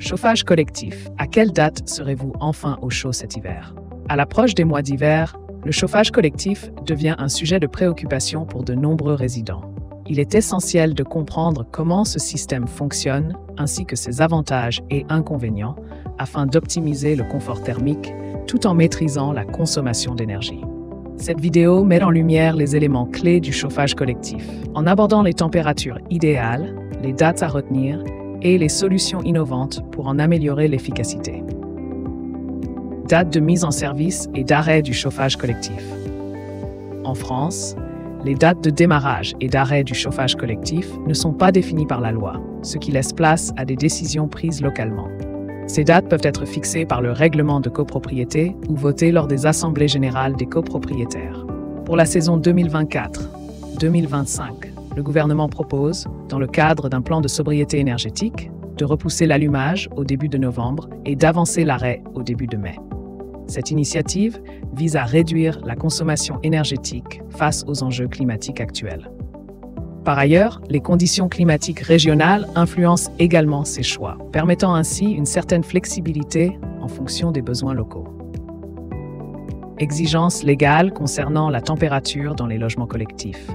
Chauffage collectif. À quelle date serez-vous enfin au chaud cet hiver? À l'approche des mois d'hiver, le chauffage collectif devient un sujet de préoccupation pour de nombreux résidents. Il est essentiel de comprendre comment ce système fonctionne, ainsi que ses avantages et inconvénients, afin d'optimiser le confort thermique, tout en maîtrisant la consommation d'énergie. Cette vidéo met en lumière les éléments clés du chauffage collectif, en abordant les températures idéales, les dates à retenir et les solutions innovantes pour en améliorer l'efficacité. Date de mise en service et d'arrêt du chauffage collectif. En France, les dates de démarrage et d'arrêt du chauffage collectif ne sont pas définies par la loi, ce qui laisse place à des décisions prises localement. Ces dates peuvent être fixées par le règlement de copropriété ou votées lors des assemblées générales des copropriétaires. Pour la saison 2024-2025, le gouvernement propose, dans le cadre d'un plan de sobriété énergétique, de repousser l'allumage au début de novembre et d'avancer l'arrêt au début de mai. Cette initiative vise à réduire la consommation énergétique face aux enjeux climatiques actuels. Par ailleurs, les conditions climatiques régionales influencent également ces choix, permettant ainsi une certaine flexibilité en fonction des besoins locaux. Exigences légales concernant la température dans les logements collectifs.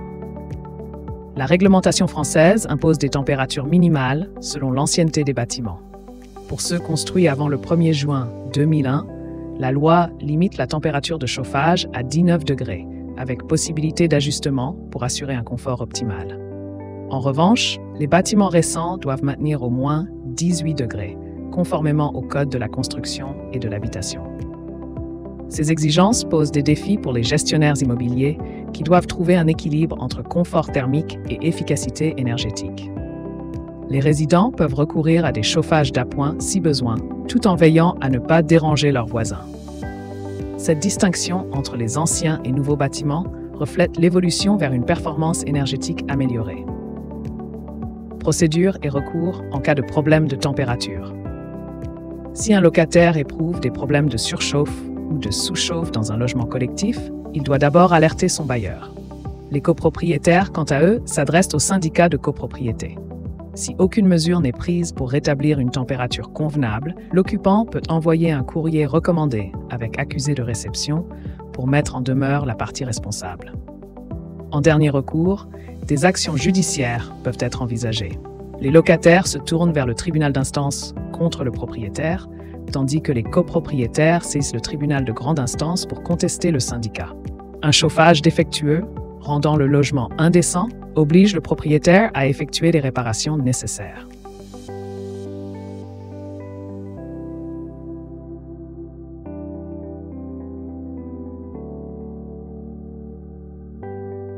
La réglementation française impose des températures minimales selon l'ancienneté des bâtiments. Pour ceux construits avant le 1er juin 2001, la loi limite la température de chauffage à 19 degrés, avec possibilité d'ajustement pour assurer un confort optimal. En revanche, les bâtiments récents doivent maintenir au moins 18 degrés, conformément au Code de la construction et de l'habitation. Ces exigences posent des défis pour les gestionnaires immobiliers qui doivent trouver un équilibre entre confort thermique et efficacité énergétique. Les résidents peuvent recourir à des chauffages d'appoint si besoin, tout en veillant à ne pas déranger leurs voisins. Cette distinction entre les anciens et nouveaux bâtiments reflète l'évolution vers une performance énergétique améliorée. Procédures et recours en cas de problème de température. Si un locataire éprouve des problèmes de surchauffe ou de sous-chauffe dans un logement collectif, il doit d'abord alerter son bailleur. Les copropriétaires, quant à eux, s'adressent au syndicat de copropriété. Si aucune mesure n'est prise pour rétablir une température convenable, l'occupant peut envoyer un courrier recommandé avec accusé de réception pour mettre en demeure la partie responsable. En dernier recours, des actions judiciaires peuvent être envisagées. Les locataires se tournent vers le tribunal d'instance contre le propriétaire, tandis que les copropriétaires saisissent le tribunal de grande instance pour contester le syndicat. Un chauffage défectueux, rendant le logement indécent, oblige le propriétaire à effectuer les réparations nécessaires.